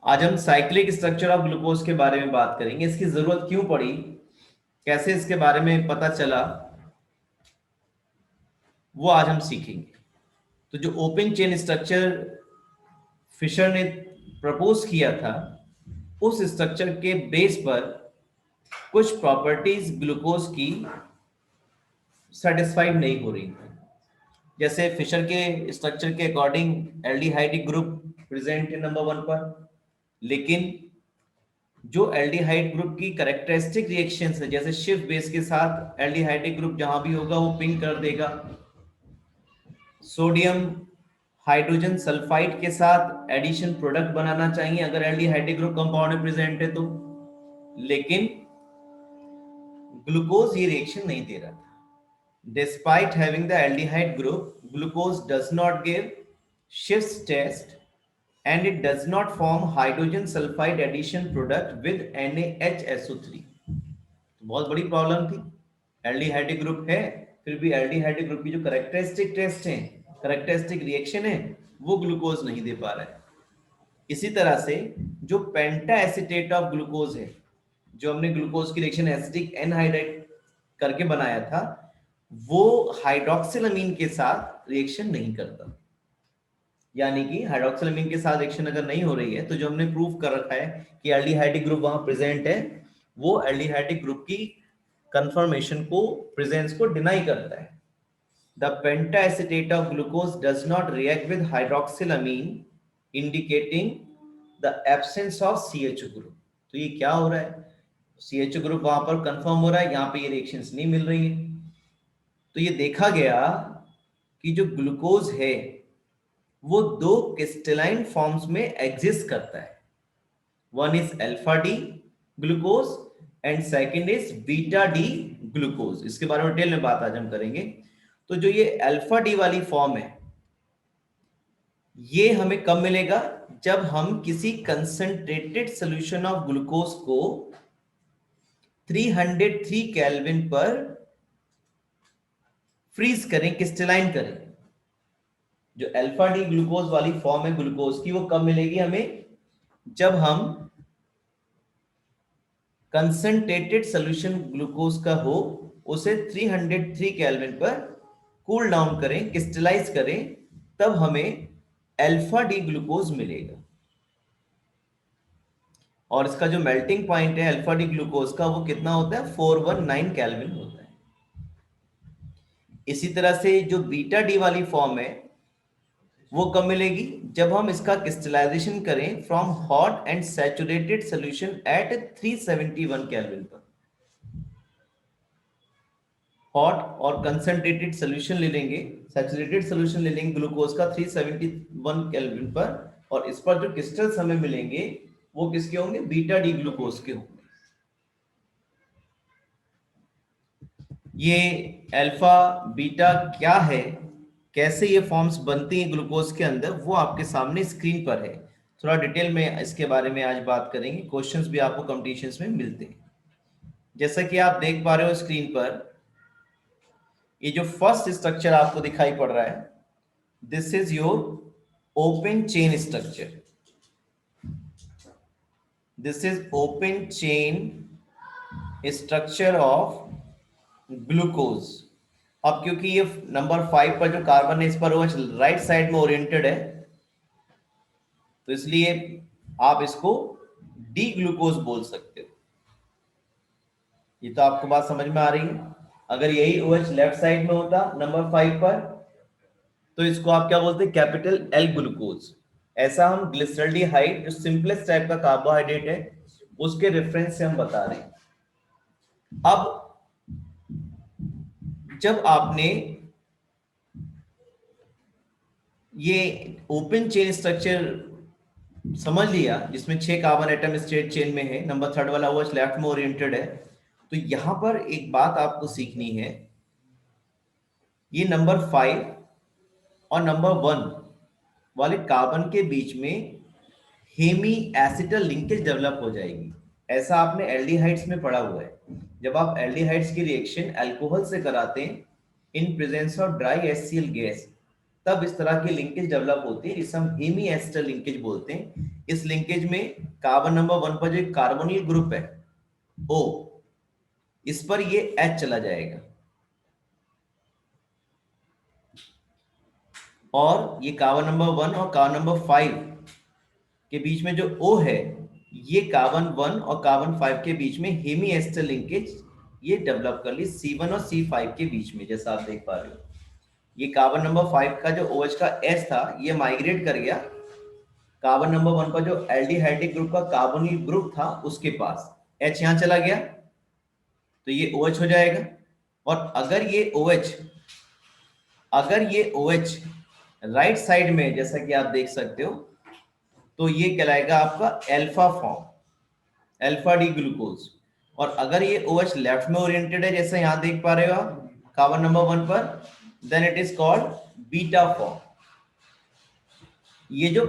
आज हम cyclic structure of glucose के बारे में बात करेंगे। इसकी जरूरत क्यों पड़ी, कैसे इसके बारे में पता चला, वो आज हम सीखेंगे। तो जो ओपन चेन स्ट्रक्चर फिशर ने प्रपोज किया था, उस स्ट्रक्चर के बेस पर कुछ प्रॉपर्टीज ग्लूकोज की सेटिस्फाइड नहीं हो रही थी। जैसे फिशर के स्ट्रक्चर के अकॉर्डिंग एल्डिहाइड ग्रुप प्रेजेंट है नंबर 1 पर, लेकिन जो एल्डिहाइड ग्रुप की कैरेक्टरिस्टिक रिएक्शंस है, जैसे शिफ्ट बेस के साथ एल्डिहाइडिक ग्रुप जहां भी होगा वो पिंक कर देगा। सोडियम हाइड्रोजन सल्फाइड के साथ एडिशन प्रोडक्ट बनाना चाहिए अगर एल्डिहाइडिक ग्रुप कंपाउंड में प्रेजेंट है तो, लेकिन ग्लूकोज ये रिएक्शन नहीं दे रहा था। Despite having the aldehyde group, glucose does not give Schiff's test and it does not form hydrogen sulfide addition product with NaHSO3। तो बहुत बड़ी प्रॉब्लम थी। एल्डिहाइडिक ग्रुप है, फिर भी एल्डिहाइडिक ग्रुप की जो करेक्टरिस्टिक टेस्ट है, करेक्टरिस्टिक रिएक्शन है, वो ग्लूकोज नहीं दे पा रहा है। इसी तरह से जो पेंटा एसिटेट ऑफ ग्लूकोज है, जो हमने ग्लूकोज की रिएक्शन एसिटिक एनहाइड्राइड करके बनाया था, वो हाइड्रोक्सिलअमीन के साथ रिएक्शन नहीं करता। यानी कि हाइड्रोक्सिलअमीन के साथ रिएक्शन अगर नहीं हो रही है तो जो हमने प्रूव कर रखा है कि एल्डिहाइडिक ग्रुप वहां प्रेजेंट है, वो एल्डिहाइडिक ग्रुप की कंफर्मेशन को, प्रेजेंस को डिनाई करता है। The pentacetate of glucose does not react with hydroxylamine, indicating the absence of CH group। तो ये क्या हो रहा है, CH ग्रुप वहां पर कंफर्म हो रहा है, यहाँ पे ये रिएक्शंस नहीं मिल रही है। तो ये देखा गया कि जो ग्लूकोज है वो दो क्रिस्टलाइन फॉर्म्स में एग्जिस्ट करता है। One is alpha D glucose and second is beta D glucose. इसके बारे में डिटेल में बात आज हम करेंगे। तो जो ये अल्फा डी वाली फॉर्म है, ये हमें कब मिलेगा, जब हम किसी कंसंट्रेटेड सॉल्यूशन ऑफ ग्लूकोज को 303 केल्विन पर फ्रीज करें, क्रिस्टलाइन करें। जो अल्फा डी ग्लूकोज वाली फॉर्म है ग्लूकोज की, वो कब मिलेगी हमें, जब हम कंसंट्रेटेड सॉल्यूशन ग्लूकोज का हो, उसे 303 केल्विन पर कूल डाउन करें, क्रिस्टलाइज करें, तब हमें अल्फा डी ग्लूकोज मिलेगा। और इसका जो मेल्टिंग पॉइंट है अल्फा डी ग्लूकोज का, वो कितना होता है, 419 केल्विन होता है। इसी तरह से जो बीटा डी वाली फॉर्म है वो कब मिलेगी, जब हम इसका क्रिस्टलाइजेशन करें from hot and saturated solution at 371 kelvin पर। हॉट और कंसंट्रेटेड सॉल्यूशन ले लेंगे, सैचुरेटेड सॉल्यूशन ले लेंगे ग्लूकोज का 371 केल्विन पर, और इस पर जो क्रिस्टल्स हमें मिलेंगे वो किसके होंगे, बीटा डी ग्लूकोज के होंगे। ये अल्फा बीटा क्या है, कैसे ये फॉर्म्स बनती हैं ग्लूकोज के अंदर, वो आपके सामने स्क्रीन पर है। थोड़ा डिटेल में इसके बारे में आज बात करेंगे। क्वेश्चंस भी आपको कॉम्पिटिशन्स में मिलते हैं। जैसा कि आप देख पा रहे हो स्क्रीन पर, ये जो फर्स्ट स्ट्रक्चर आपको दिखाई पड़ रहा है, this is your open chain structure. This is open chain structure of glucose. अब क्योंकि ये नंबर 5 पर जो कार्बन है, इस पर वो राइट साइड में ओरिएंटेड है, तो इसलिए आप इसको डी ग्लूकोज बोल सकते हो। ये तो आपको बात समझ में आ रही है। अगर यही OH लेफ्ट साइड में होता नंबर 5 पर, तो इसको आप क्या बोलते हैं, कैपिटल एल ग्लूकोज। ऐसा हम ग्लिसरॉल्डिहाइड, जो सिंपलेस्ट टाइप का कार्बोहाइड्रेट है, उसके रेफरेंस से हम बता रहे हैं। अब जब आपने ये ओपन चेन स्ट्रक्चर समझ लिया, जिसमें 6 कार्बन एटम स्ट्रेट चेन में है, नंबर 3 वाला OH लेफ्ट में ओरिएंटेड है, तो यहां पर एक बात आपको सीखनी है। ये नंबर 5 और नंबर 1 वाले कार्बन के बीच में हेमी एसिटल लिंकेज डेवलप हो जाएगी। ऐसा आपने एल्डिहाइड्स में पढ़ा हुआ है। जब आप एल्डिहाइड्स की रिएक्शन अल्कोहल से कराते हैं in presence of dry HCl gas, तब इस तरह की लिंकेज डेवलप होती है जिसे हम हेमी एस्टर लिंकेज बोलते हैं। इस लिंकेज में कार्बन नंबर 1 पर जो कार्बोनिल ग्रुप है O, इस पर ये H चला जाएगा और ये कार्बन नंबर 1 और कार्बन नंबर 5 के बीच में जो O है, ये कार्बन 1 और कार्बन 5 के बीच में हेमी एस्टर लिंकेज ये डेवलप कर ली C1 और C5 के बीच में, जैसा आप देख पा रहे हो। ये कार्बन नंबर 5 का जो OH का H था, ये माइग्रेट कर गया कार्बन नंबर 1 पर जो एल्डिहाइडिक ग्रुप का कार्बोनिल ग्रुप था उसके पास। H यहां चला गया तो ये OH हो जाएगा। और अगर ये OH राइट साइड में, जैसा कि आप देख सकते हो, तो ये कहलाएगा आपका alpha form, alpha D glucose. और अगर ये OH लेफ्ट में ओरिएंटेड है, जैसे यहां देख पा रहे हो आप कार्बन नंबर 1 पर, then it is called beta form. ये जो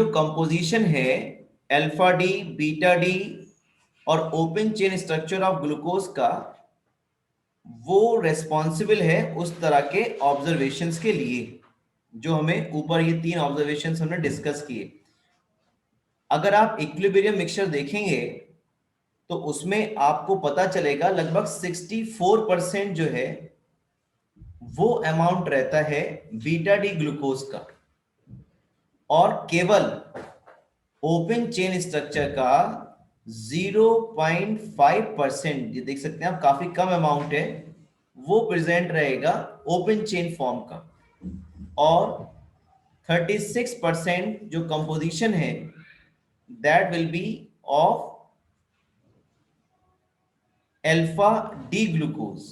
कंपोजिशन है अल्फा डी, बीटा डी और open chain structure of glucose का, वो रेस्पॉन्सिबल है उस तरह के ऑब्जर्वेशंस के लिए जो हमें ऊपर ये 3 ऑब्जर्वेशंस हमने डिस्कस किए। अगर आप इक्विलिब्रियम मिक्सचर देखेंगे तो उसमें आपको पता चलेगा लगभग 64% जो है वो अमाउंट रहता है बीटा डी ग्लूकोज का, और केवल ओपन चेन स्ट्रक्चर का 0.5%, ये देख सकते हैं आप, काफी कम अमाउंट है, वो प्रेजेंट रहेगा ओपन चेन फॉर्म का। और 36% जो कंपोजिशन है that will be of alpha D glucose.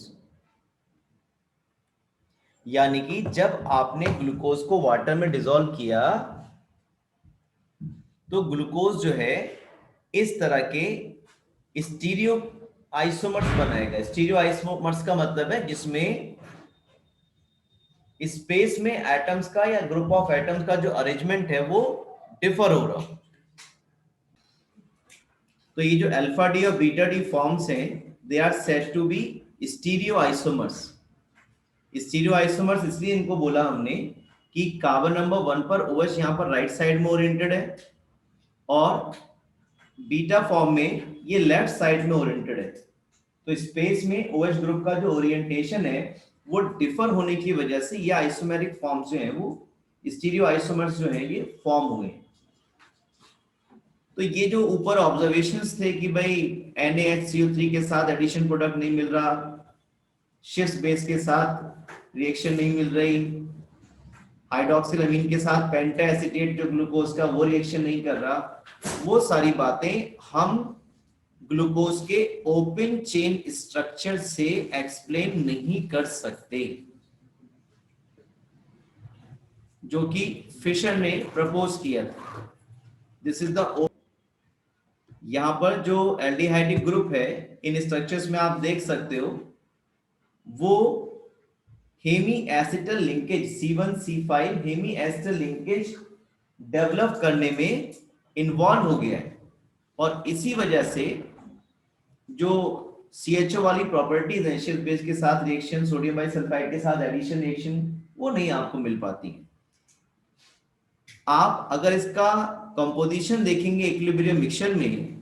यानी कि जब आपने ग्लूकोज को वाटर में डिसॉल्व किया तो ग्लूकोज जो है इस तरह के स्टीरियो आइसोमर्स बनाएगा। स्टीरियो आइसोमर्स का मतलब है जिसमें स्पेस में एटम्स का या ग्रुप ऑफ एटम्स का जो अरेंजमेंट है वो डिफर हो रहा हो। तो ये जो अल्फा डी और बीटा डी फॉर्म्स हैं, they are said to be stereoisomers. Stereoisomers इसलिए इनको बोला हमने कि कार्बन नंबर 1 पर OH यहां पर राइट साइड में ओरिएंटेड है और बीटा फॉर्म में ये लेफ्ट साइड में ओरिएंटेड है। तो स्पेस में OH ग्रुप का जो ओरिएंटेशन है वो डिफर होने की वजह से ये आइसोमेरिक फॉर्म्स जो है वो स्टीरियो आइसोमर्स जो है ये फॉर्म हुए। तो ये जो ऊपर ऑब्जर्वेशंस थे कि भाई NaHCO3 के साथ एडिशन प्रोडक्ट नहीं मिल रहा, शिफ्ट बेस के साथ रिएक्शन नहीं मिल रही, हाइड्रोक्सिल अमीन के साथ पेंटा एसीटेट जो ग्लूकोज का वो रिएक्शन नहीं कर रहा, वो सारी बातें हम ग्लूकोज के ओपन चेन स्ट्रक्चर से एक्सप्लेन नहीं कर सकते, जो कि फिशर ने प्रपोज किया था। दिस इज द, यहां पर जो एल्डिहाइडिक ग्रुप है इन स्ट्रक्चर्स में आप देख सकते हो वो hemiacetal linkage C1 C5 hemiacetal linkage develop करने में इन्वॉल्व हो गया है। और इसी वजह से जो CHO वाली प्रॉपर्टीज हैं, शिफ्ट बेस के साथ रिएक्शन, सोडियम बाइसल्फाइड के साथ एडिशन रिएक्शन, वो नहीं आपको मिल पाती है। आप अगर इसका कंपोजिशन देखेंगे इक्विलिब्रियम मिक्सचर में,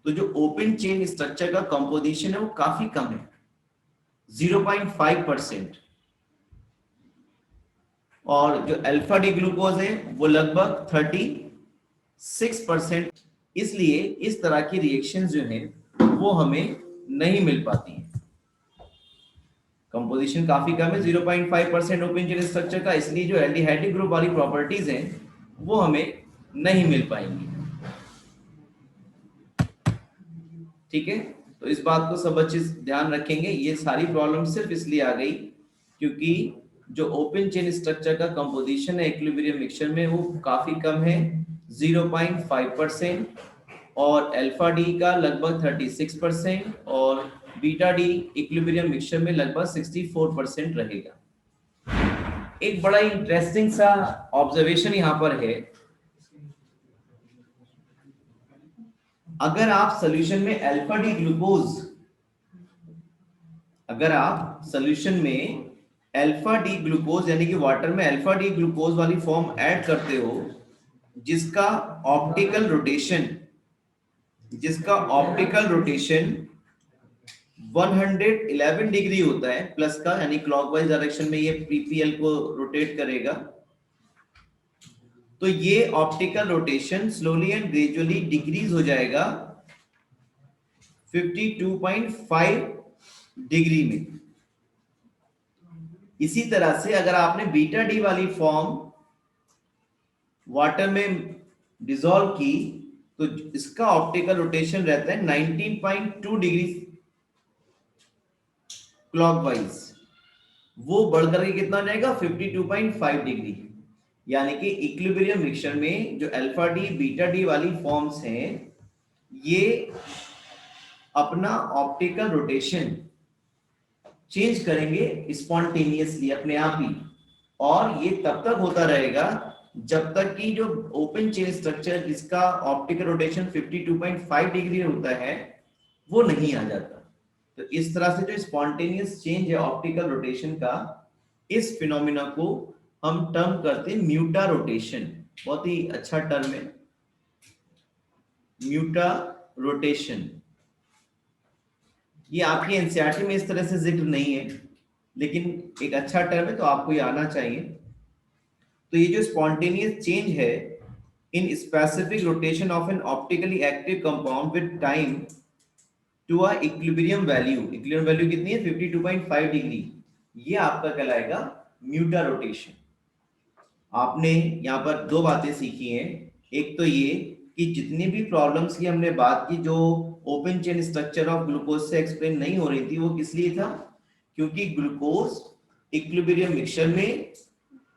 तो जो ओपन चेन स्ट्रक्चर का कंपोजिशन है वो काफी कम है, 0.5%, और जो अल्फा डी ग्लूकोज है वो लगभग 36%। इसलिए इस तरह की रिएक्शंस जो है वो हमें नहीं मिल पाती है। कंपोजिशन काफी कम है, 0.5% ओपन चेन स्ट्रक्चर का, इसलिए जो एल्डिहाइडिक ग्रुप वाली प्रॉपर्टीज हैं वो हमें नहीं मिल पाएंगी। ठीक है, तो इस बात को सब अच्छे से ध्यान रखेंगे। ये सारी प्रॉब्लम सिर्फ इसलिए आ गई क्योंकि जो ओपन चेन स्ट्रक्चर का कंपोजिशन है इक्विलिब्रियम मिक्सचर में वो काफी कम है, 0.5%, और अल्फा डी का लगभग 36% और बीटा डी इक्विलिब्रियम मिक्सचर में लगभग 64% रहेगा। एक बड़ा इंटरेस्टिंग सा ऑब्जर्वेशन यहां पर है, अगर आप सॉल्यूशन में अल्फा डी ग्लूकोज यानी कि वाटर में अल्फा डी ग्लूकोज वाली फॉर्म ऐड करते हो जिसका ऑप्टिकल रोटेशन 111 डिग्री होता है प्लस का, यानी क्लॉकवाइज डायरेक्शन में ये पीपीएल को रोटेट करेगा। तो ये optical rotation slowly and gradually decrease हो जाएगा 52.5 डिग्री में। इसी तरह से अगर आपने बीटा डी वाली फॉर्म वाटर में डिसॉल्व की तो इसका ऑप्टिकल रोटेशन रहता है 19.2 डिग्री क्लॉकवाइज, वो बढ़कर के कितना हो जाएगा 52.5 डिग्री। यानी कि इक्विलिब्रियम मिक्सचर में जो अल्फा डी बीटा डी वाली फॉर्म्स हैं ये अपना ऑप्टिकल रोटेशन चेंज करेंगे स्पॉन्टेनियसली अपने आप ही, और ये तब तक होता रहेगा जब तक कि जो ओपन चेन स्ट्रक्चर जिसका ऑप्टिकल रोटेशन 52.5 डिग्री होता है वो नहीं आ जाता। तो इस तरह से जो स्पॉन्टेनियस चेंज है ऑप्टिकल रोटेशन का, इस फिनोमिना को हम टर्म करते हैं म्यूटा रोटेशन। बहुत ही अच्छा टर्म है म्यूटा रोटेशन। ये आपकी एनसीईआरटी में इस तरह से जिक्र नहीं है, लेकिन एक अच्छा टर्म है तो आपको ये आना चाहिए। तो ये जो स्पॉन्टेनियस चेंज है in specific rotation of an optically active compound with time to a equilibrium value, equilibrium value कितनी है 52.5 डिग्री, ये आपका कहलाएगा म्यूटा रोटेशन। आपने यहाँ पर दो बातें सीखी हैं। एक तो ये कि जितनी भी प्रॉब्लम्स की हमने बात की जो open chain structure of glucose से एक्सप्लेन नहीं हो रही थी, वो किस लिए था, क्योंकि ग्लूकोज इक्विलिब्रियम मिक्सचर में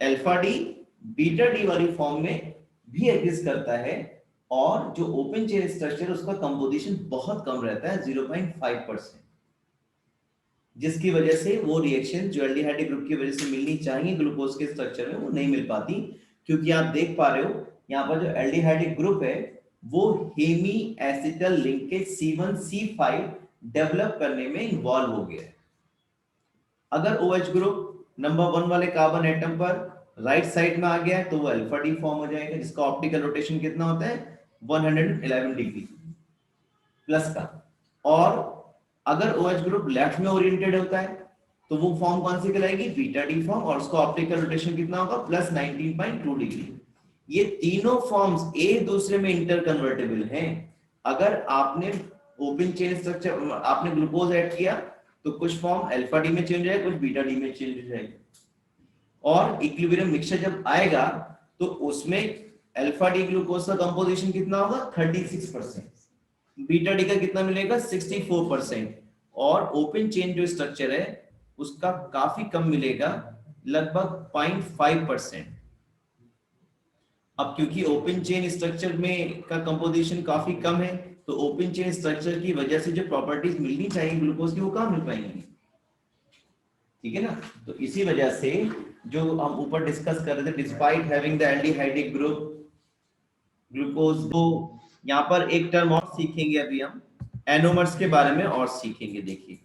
अल्फा डी बीटा डी वाली फॉर्म में भी एग्जिस्ट करता है, और जो ओपन चेन स्ट्रक्चर उसका कंपोजिशन बहुत कम रहता है 0.5%, जिसकी वजह से वो रिएक्शन जो एल्डिहाइड ग्रुप की वजह से मिलनी चाहिए ग्लूकोज के स्ट्रक्चर में वो नहीं मिल पाती। क्योंकि आप देख पा रहे हो यहाँ पर जो एल्डिहाइड ग्रुप है वो hemiacetal linkage C1C5 develop करने में इन्वॉल्व हो गया है। अगर OH ग्रुप नंबर 1 वाले कार्बन एटम पर राइट साइड में आ गया है तो वो अल्फा डी फॉर्म हो जाएगा, जिसका ऑप्टिकल रोटेशन कितना होता है 111 डिग्री प्लस का। और अगर OH ग्रुप लेफ्ट में ओरिएंटेड होता है तो वो फॉर्म कौन सी कहलाएगी बीटा डी फॉर्म, और उसका ऑप्टिकल रोटेशन कितना होगा प्लस 19.2 डिग्री। ये तीनों फॉर्म्स एक दूसरे में इंटर कन्वर्टेबल हैं। अगर आपने ओपन चेन स्ट्रक्चर आपने ग्लूकोज ऐड किया तो कुछ फॉर्म अल्फा डी में चेंज हो जाएगा, कुछ बीटा डी में चेंज हो जाएगा, और इक्विलिब्रियम मिक्सचर जब आएगा तो उसमें अल्फा डी ग्लूकोज का कंपोजिशन कितना होगा 36%, बीटा डी का कितना मिलेगा 64%, और ओपन चेन जो स्ट्रक्चर है उसका काफी कम मिलेगा लगभग 0.5%। अब क्योंकि ओपन चेन स्ट्रक्चर में का कंपोजिशन काफी कम है तो ओपन चेन स्ट्रक्चर की वजह से जो प्रॉपर्टीज मिलनी चाहिए ग्लूकोज की वो कहाँ मिल पाएंगी, ठीक है ना। तो इसी वजह से जो हम ऊपर डिस्कस कर रहे थे despite having the aldehydic group glucose, तो यहाँ पर एक टर्म और सीखेंगे अभी हम एनोमर्स के बारे में और सीखेंगे। देखिए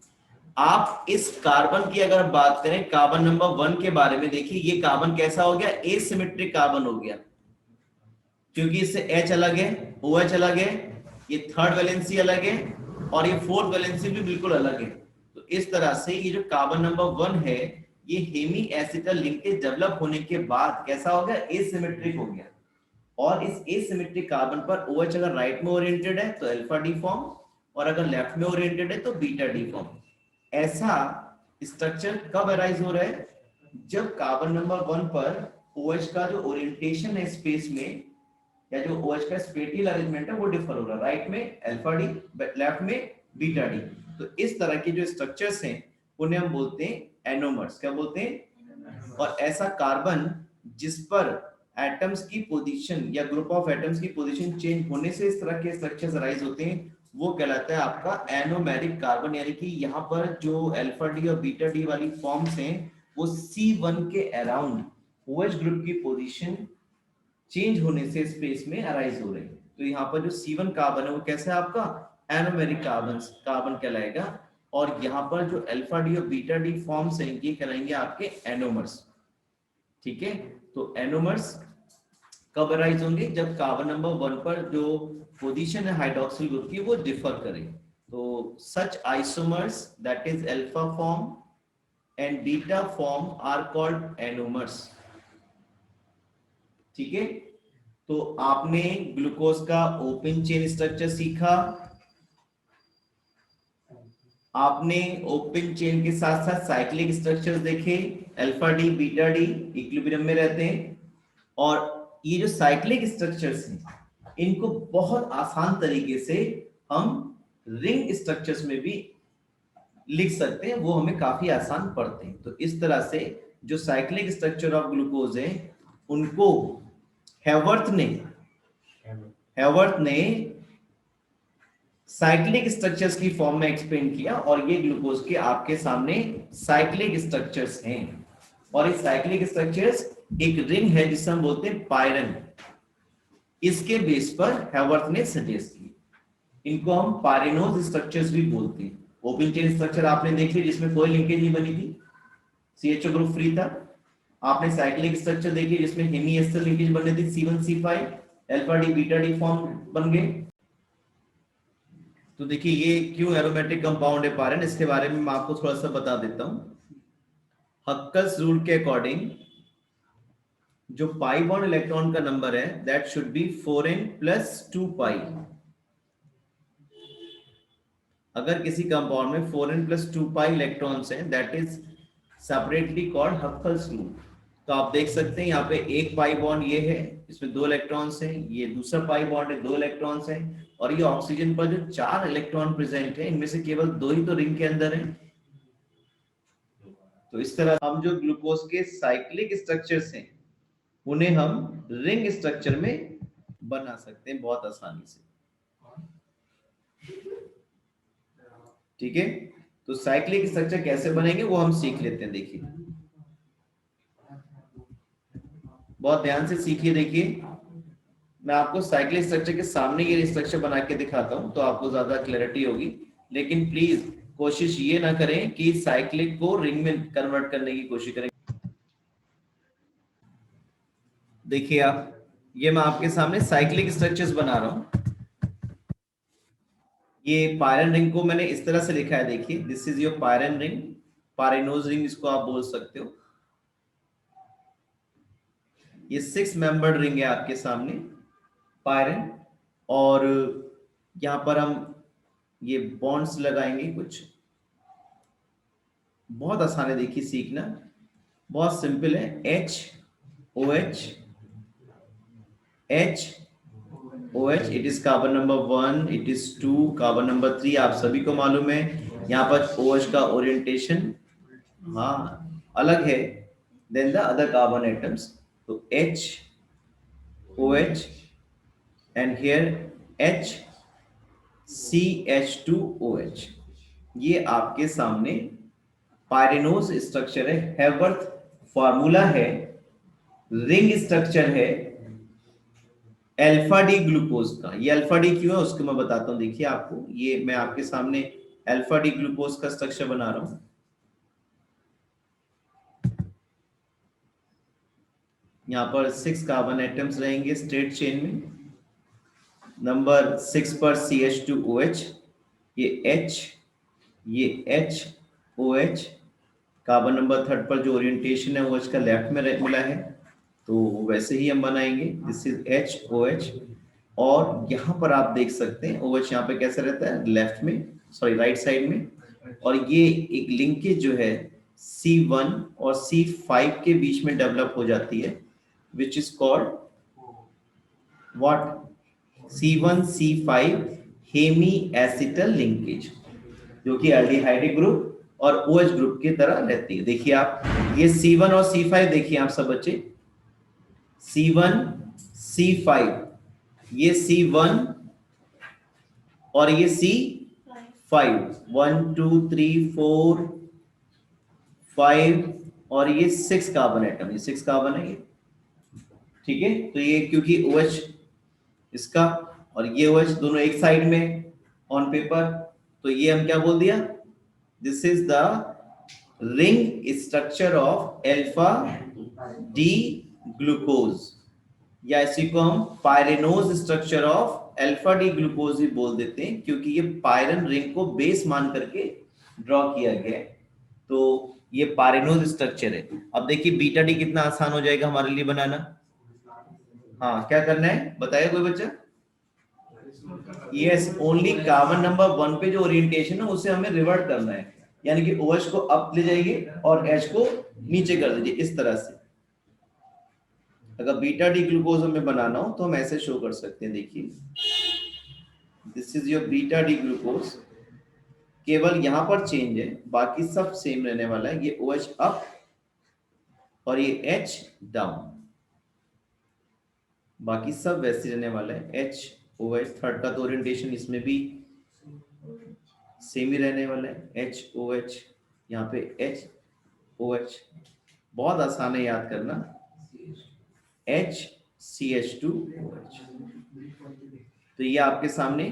आप इस कार्बन की अगर बात करें कार्बन नंबर 1 के बारे में, देखिए ये कार्बन कैसा हो गया एसिमेट्रिक कार्बन हो गया, क्योंकि इससे H अलग है OH अलग है, ये थर्ड वैलेंसी अलग है और ये फोर्थ वैलेंसी भी बिल्कुल अलग है। तो इस तरह से ये जो कार्बन नंबर 1 है ये हेमी एसिटल लिंकेज डेवलप होने के बाद कैसा हो गया एसिमेट्रिक हो गया, और इस एसिमेट्रिक कार्बन पर OH अगर राइट में ओरिएंटेड है तो अल्फा डी फॉर्म, और अगर लेफ्ट में ओरिएंटेड है तो बीटा डी फॉर्म। ऐसा स्ट्रक्चर कब अराइज हो रहा है जब कार्बन नंबर 1 पर OH का जो ओरिएंटेशन है स्पेस में, या जो OH का स्पेटियल अरेंजमेंट है वो डिफर हो रहा है, राइट में अल्फा डी लेफ्ट में बीटा डी। तो इस तरह के जो स्ट्रक्चर्स हैं उन्हें हम बोलते हैं एनोमर्स। क्या बोलते हैं, और ऐसा कार्बन जिस पर एटम्स की पोजीशन या ग्रुप ऑफ एटम्स की पोजीशन चेंज होने से इस तरह के स्ट्रक्चर्स अराइज होते हैं वो कहलाता है आपका एनोमेरिक कार्बन। यानी कि यहाँ पर जो अल्फा डी और बीटा डी वाली फॉर्म्स हैं वो C1 के अराउंड OH ग्रुप की पोजीशन चेंज होने से स्पेस में अराइज हो रहे हैं। तो यहाँ पर जो C1 कार्बन है वो कैसा है आपका एनोमेरिक कार्बन कहलाएगा, और यहाँ पर जो अल्फा डी और बीटा डी फॉर्म्स हैं ये कहलाएंगे आपके एनोमर्स। ठीक है, तो एनोमर्स कब अराइज होंगे? जब कार्बन नंबर 1 पर जो पोजीशन है हाइड्रोक्सिल ग्रुप की वो डिफर करे। तो such isomers that is alpha form and beta form are called anomers. ठीक है, तो आपने ग्लूकोज का ओपन चेन स्ट्रक्चर सीखा, आपने ओपन चेन के साथ साथ साइक्लिक स्ट्रक्चर्स देखे, alpha D beta D equilibrium में रहते हैं। और ये जो साइक्लिक स्ट्रक्चर्स हैं इनको बहुत आसान तरीके से हम रिंग स्ट्रक्चर्स में भी लिख सकते हैं, वो हमें काफी आसान पड़ते हैं। तो इस तरह से जो साइक्लिक स्ट्रक्चर ऑफ ग्लूकोज है उनको हेवर्थ ने साइक्लिक स्ट्रक्चर्स की फॉर्म में एक्सप्लेन किया, और ये ग्लूकोज के आपके सामने साइक्लिक स्ट्रक्चर्स हैं। और इस साइक्लिक स्ट्रक्चर्स एक रिंग है जिसे हम बोलते हैं पायरन, इसके बेस पर हेवर्थ ने सजेस्ट किया। इनको हम पायरेनोज स्ट्रक्चर्स भी बोलते हैं। ओपन चेन स्ट्रक्चर आपने देखी जिसमें कोई लिंकेज नहीं बनी थी, CHO ग्रुप फ्री था। आपने साइक्लिक स्ट्रक्चर देखी जिसमें हेमी एस्टर लिंकेज बने थे, C1C5 alpha D beta D form बन गए। तो देखिए ये क्यों एरोमेटिक कंपाउंड है पायरन, इसके बारे में मैं आपको थोड़ा सा बता देता हूं। हक्कल्स रूल के अकॉर्डिंग जो पाई बॉन्ड इलेक्ट्रॉन का नंबर है दैट शुड बी 4n + 2 पाई। अगर किसी कंपाउंड में 4n + 2 पाई इलेक्ट्रॉन्स हैं that is separately called Huckel's rule. तो आप देख सकते हैं यहाँ पे एक पाई बॉन्ड ये है, इसमें 2 इलेक्ट्रॉन्स हैं, ये दूसरा पाई बॉन्ड है 2 इलेक्ट्रॉन्स हैं, और ये ऑक्सीजन पर जो 4 इलेक्ट्रॉन प्रेजेंट है इनमें से केवल 2 ही तो रिंग के अंदर है। तो इस तरह हम जो ग्लूकोज के साइक्लिक स्ट्रक्चर्स हैं उन्हें हम रिंग स्ट्रक्चर में बना सकते हैं बहुत आसानी से। ठीक है, तो साइक्लिक स्ट्रक्चर कैसे बनेंगे वो हम सीख लेते हैं। देखिए बहुत ध्यान से सीखिए। देखिए मैं आपको साइक्लिक स्ट्रक्चर के सामने ये स्ट्रक्चर बना के दिखाता हूं तो आपको ज्यादा क्लैरिटी होगी, लेकिन प्लीज कोशिश ये ना करें कि साइक्लिक को रिंग में कन्वर्ट करने की कोशिश करें। देखिए आप, ये मैं आपके सामने साइक्लिक स्ट्रक्चर्स बना रहा हूं। ये पायरन रिंग को मैंने इस तरह से लिखा है, देखिए this is your पायरन ring, pyranose ring इसको आप बोल सकते हो। ये 6 मेंबर्ड रिंग है आपके सामने पायरन, और यहां पर हम ये बॉन्ड्स लगाएंगे कुछ। बहुत आसान है, देखिए सीखना बहुत सिंपल है। HOH HOH it is carbon number 1, it is 2, carbon number 3 आप सभी को मालूम है। यहाँ पर OH का ओरिएंटेशन हाँ अलग है then the other carbon atoms. तो HOH एंड हियर HCH2OH, ये आपके सामने पायरेनोज स्ट्रक्चर है, हेवर्थ फार्मूला है, रिंग स्ट्रक्चर है अल्फा डी ग्लूकोज का। ये अल्फा डी क्यों है उसको मैं बताता हूं। देखिए आपको, ये मैं आपके सामने अल्फा डी ग्लूकोज का स्ट्रक्चर बना रहा हूं। यहाँ पर 6 कार्बन एटम्स रहेंगे स्ट्रेट चेन में, नंबर 6 पर CH2OH, ये H, ये HOH, कार्बन नंबर 3 पर जो ओरिएंटेशन है OH का लेफ्ट में मिला है तो वैसे ही हम बनाएंगे, दिस इज HOH। और यहाँ पर आप देख सकते हैं OH यहाँ पे कैसे रहता है, लेफ्ट में, सॉरी राइट साइड में। और ये एक लिंकेज जो है C1 और C5 के बीच में डेवलप हो जाती है, which is called what, C1C5 hemiacetal linkage, जो कि एल्डिहाइड ग्रुप और OH ग्रुप की तरह रहती है। देखिए आप, ये C1 और C5 देखिए आप सब बच्चे, C1 C5, ये C1 और ये C5, 1 2 3 4 5 और ये 6 कार्बन एटम, ये 6 कार्बन है ये। ठीक है, तो ये क्योंकि OH इसका और ये OH दोनों एक साइड में ऑन पेपर, तो ये हम क्या बोल दिया, this is the ring structure of alpha D glucose, या इसी को हम pyranose structure of alpha D glucose भी बोल देते हैं, क्योंकि ये पायरन रिंग को बेस मान करके ड्रॉ किया गया है। तो ये पायरेनोज स्ट्रक्चर है। अब देखिए बीटा डी कितना आसान हो जाएगा हमारे लिए बनाना। हाँ, क्या करना है बताया कोई बच्चा? यस, ओनली कार्बन नंबर 1 पे जो ओरिएंटेशन है उसे हमें रिवर्ट करना है, यानी कि OH को अप ले जाइए और H को नीचे कर दीजिए इस तरह से। अगर बीटा डी ग्लूकोज हमें बनाना हो तो हम ऐसे शो कर सकते हैं। देखिए, this is your beta D glucose, केवल यहां पर चेंज है, बाकी सब सेम रहने वाला है। ये OH अप और ये H डाउन, बाकी सब वैसे रहने वाला है। HOH थर्ड का तो ओरिएंटेशन इसमें भी सेम ही रहने वाला है। HOH, यहाँ पे HOH, बहुत आसान है याद करना, HCH2OH। तो ये आपके सामने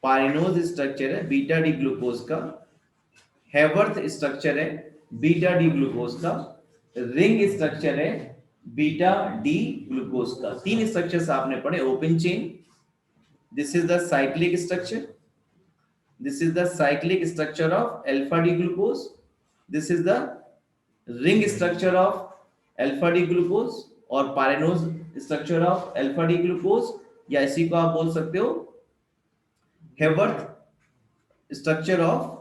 पायरेनोज स्ट्रक्चर है बीटा डी ग्लूकोज का, हेवर्थ स्ट्रक्चर है बीटा डी ग्लूकोज का, रिंग स्ट्रक्चर है बीटा डी ग्लूकोज का। तीन स्ट्रक्चर्स आपने पढ़े। Open chain, this is the cyclic structure, this is the cyclic structure of alpha D glucose, this is the ring structure of alpha D glucose और pyranose structure of alpha D glucose, या इसी को आप बोल सकते हो Haworth structure of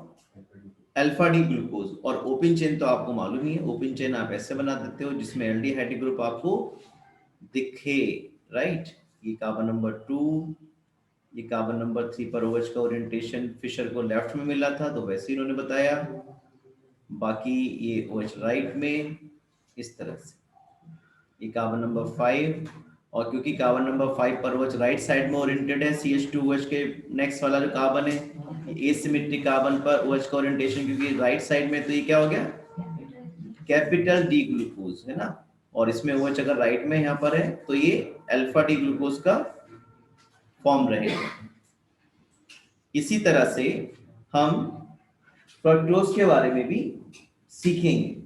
alpha D glucose. और open chain तो आपको मालूम ही है, ओपन चेन आप ऐसे बना देते हो जिसमें एल्डिहाइड ग्रुप आपको दिखे, राइट। ये कार्बन नंबर 2, ये कार्बन नंबर 3 पर OH का ओरिएंटेशन फिशर को लेफ्ट में मिला था, तो वैसे ही इन्होंने बताया। बाकी ये OH राइट में इस तरह से। ये कार्बन नंबर 5, और क्योंकि कार्बन नंबर 5 पर OH राइट साइड में ओरिएंटेड है, CH2OH के नेक्स्ट वाला जो कार्बन है एसिमेट्रिक कार्बन पर OH का ओरिएंटेशन क्योंकि राइट साइड में, तो ये क्या हो गया कैपिटल डी ग्लूकोज, है ना। और इसमें OH अगर राइट में यहाँ पर है तो ये अल्फा डी ग्लूकोज का फॉर्म रहेगा। इसी तरह से हम फ्रक्टोज के बारे में भी सीखेंगे।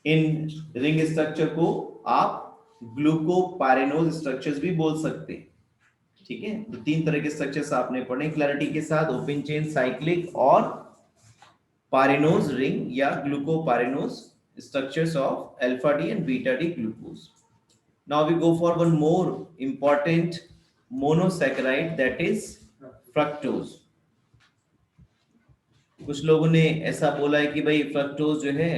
इन रिंग स्ट्रक्चर को आप ग्लूकोपायरेनोज स्ट्रक्चर्स भी बोल सकते हैं, ठीक है। तो तीन तरह के स्ट्रक्चर्स आपने पढ़े क्लैरिटी के साथ, ओपन चेन, साइक्लिक और पायरेनोज रिंग या glucopyranose structures of alpha D and beta D glucose. Now we go for one more important monosaccharide, that is fructose. कुछ लोगों ने ऐसा बोला है कि भाई फ्रक्टोज जो है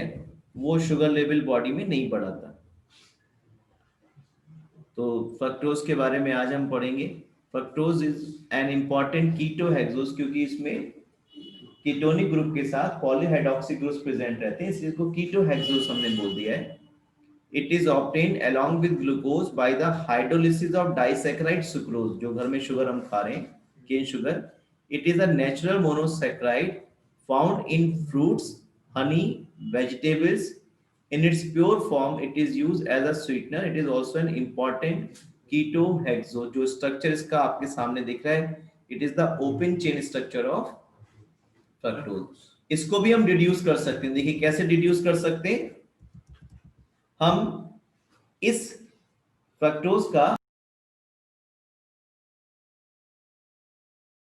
वो शुगर लेवल बॉडी में नहीं बढ़ाता, तो फ्रक्टोज के बारे में आज हम पढ़ेंगे। फ्रक्टोज इज एन इंपॉर्टेंट कीटोहेक्सोज, क्योंकि इसमें कीटोनिक ग्रुप के साथ पॉलीहाइड्रोक्सी ग्रुप्स प्रेजेंट रहते हैं, इसलिए इसको कीटोहेक्सोज हमने बोल दिया है। It is obtained along with glucose by the hydrolysis of disaccharide sucrose, जो घर में शुगर हम खा रहे हैं, cane sugar. It is a natural monosaccharide found in fruits, honey, vegetables. In its pure form, it is used as a sweetener. It is also an important ketohexose. जो structure इसका आपके सामने दिख रहा है, it is the open chain structure of fructose. इसको भी हम डिड्यूस कर सकते हैं। देखिए कैसे डिड्यूस कर सकते हैं हम इस फ्रक्टोज का